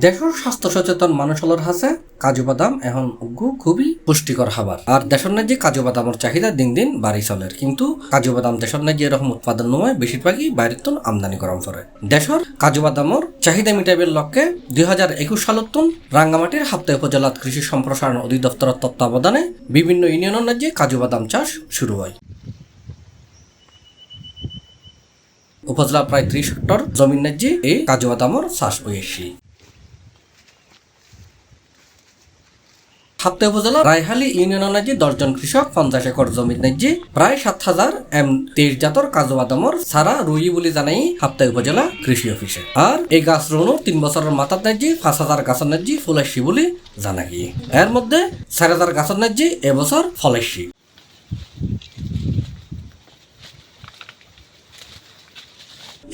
দেশের স্বাস্থ্য সচেতন মানুষের হাতে কাজু বাদাম এখন খুবই পুষ্টিকর খাবার। আর দেশের যে কাজু বাদামের চাহিদা দিন দিন বাড়ি চলে, কিন্তু কাজু বাদাম দেশের যে এরকম উৎপাদন নয়, বেশিরভাগই বাইরের তুন আমদানি করা পড়ে। দেশের কাজু বাদামের চাহিদা মিটাইবের লক্ষ্যে 2021 সালত রাঙ্গামাটির হাপ্তা উপজেলাত কৃষি সম্প্রসারণ অধিদপ্তরের তত্ত্বাবধানে বিভিন্ন ইউনিয়নের যে কাজু বাদাম চাষ শুরু হয়। উপজেলা প্রায় 30 হেক্টর জমিন যে এই কাজু বাদামের চাষ হয়েছে। হাপ্তা উপজেলা রায়হালি ইউনিয়নের যে 10 জন কৃষক 50 একর জমির যে প্রায় 7000 M23 জাতর কাজু বাদামর সারা রুই বলে জানাই হাপ্তা উপজেলা কৃষি অফিসে। আর এই গাছ রোনো 3 বছরের মাথার যে 5000 গাছের যে ফুলাইছি বলে জানা গিয়ে, এর মধ্যে 4000 গাছের যে এবছর ফলাইছি।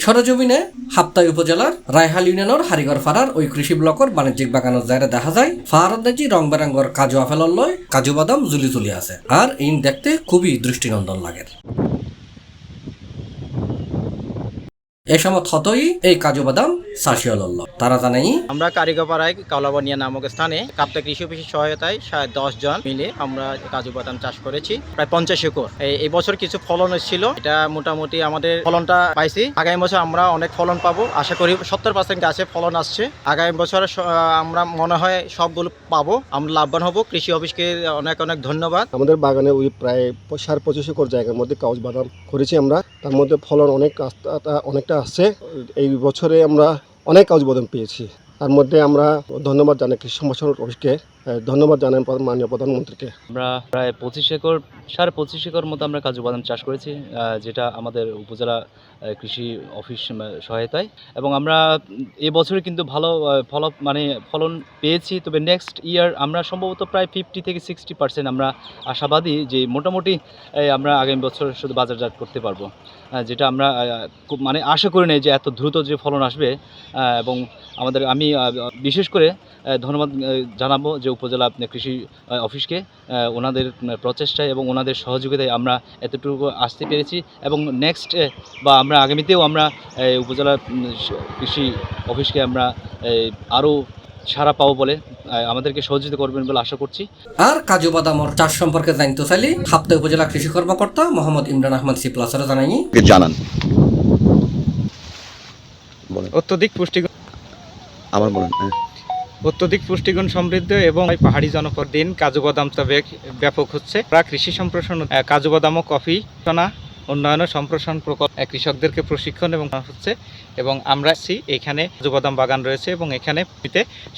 সরজমিনে হাপ্তা উপজেলার রায়হাল ইউনিয়নের হারিগড় ফাড়ার ওই কৃষি ব্লকের বাণিজ্যিক বাগানের জায়গা দেখা যায় ফাড়ার যে রং বেরঙ্গর কাজু আপেলর লয় কাজু বাদাম ঝুলি আছে। আর ইন দেখতে খুবই দৃষ্টিনন্দন লাগে। এ সময় হতই এই কাজু বাদাম চাষিয়া লড়ল। তারা জানাই আমরা কারিগপাড়ায় কালাবানিয়া নামক স্থানে কাপ্তা কৃষি অফিসের সহায়তায় 10 জন মিলে আমরা কাজু বাদাম চাষ করেছি প্রায় 50 একর। এই বছর কিছু ফলন এসেছিল, এটা মোটামুটি আমাদের ফলনটা পাইছি। আগামী বছর আমরা অনেক ফলন পাবো, আশা করি 70% গাছে ফলন আসছে। আগামী বছর আমরা মনে হয় সবগুলো পাবো, আমরা লাভবান হব। কৃষি অফিসকে অনেক অনেক ধন্যবাদ। আমাদের বাগানে ওই প্রায় 25 একর জায়গার মধ্যে কাজু বাদাম করেছি আমরা, তার মধ্যে ফলন অনেকটা আসছে। এই বছরে আমরা অনেক কাজু বাদাম পেয়েছি। তার মধ্যে আমরা ধন্যবাদ জানাই কৃষি সম্প্রসারণ অফিসকে, ধন্যবাদ জানাই মাননীয় প্রধানমন্ত্রীকে। আমরা প্রায় 25 একর মতো আমরা কাজু বাদাম চাষ করেছি, যেটা আমাদের উপজেলা কৃষি অফিস সহায়তায়। এবং আমরা এবছরে কিন্তু ভালো ফলন পেয়েছি। তবে নেক্সট ইয়ার আমরা সম্ভবত প্রায় 50 থেকে 60% আমরা আশাবাদী যে মোটামুটি আমরা আগামী বছর শুধু বাজারজাত করতে পারবো, যেটা আমরা আশা করি নাই যে এত দ্রুত যে ফলন আসবে। এবং আমি বিশেষ করে ধন্যবাদ জানাবো যে উপজেলা কৃষি অফিসকে, ওনাদের প্রচেষ্টায় এবং ওনাদের সহযোগিতায় আমরা এতটুকু আসতে পেরেছি। এবং নেক্সট বা আমরা আগামীতেও আমরা উপজেলা কৃষি অফিসকে আমরা আরও সারা পাবো বলে আমাদেরকে সহযোগিতা করবেন বলে আশা করছি। আর কাজু বাদামর চাষ সম্পর্কে জানতে চাইলে হাপ্তা উপজেলা কৃষি কর্মকর্তা মোহাম্মদ ইমরান আহমদ সিপ্লাসরা জানান অত্যধিক পুষ্টিগুণ সমৃদ্ধ এবং পাহাড়ি জনপদ দিন কাজু বাদামটা ব্যাপক হচ্ছে। কৃষি সম্প্রসারণ কাজু বাদাম ও কফি উন্নয়ন সম্প্রসারণ প্রকল্প কৃষকদেরকে প্রশিক্ষণ এবং হচ্ছে। এবং আমরা এখানে কাজু বাদাম বাগান রয়েছে এবং এখানে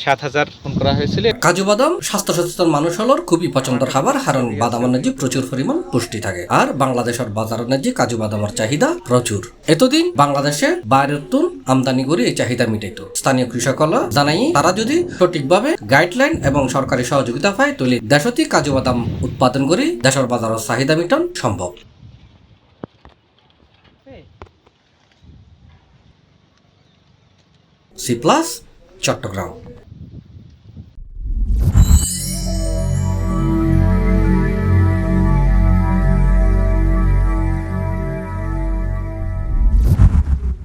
7000 করা হয়েছিল। কাজু বাদাম স্বাস্থ্য সচেতন মানুষ হলোর খুবই পছন্দের খাবার, কারণ বাদামের যে প্রচুর পরিমাণ পুষ্টি থাকে। আর বাংলাদেশের বাজারের যে কাজু বাদামের চাহিদা প্রচুর। এতদিন বাংলাদেশে বাইরের তুন আমদানি করে এই চাহিদা মিটাইত। স্থানীয় কৃষকরা জানাই তারা যদি সঠিকভাবে গাইডলাইন এবং সরকারি সহযোগিতা পায় তাহলে দেশতি কাজু বাদাম উৎপাদন করে দেশের বাজারের চাহিদা মিটান সম্ভব। C+ চট্টগ্রাম।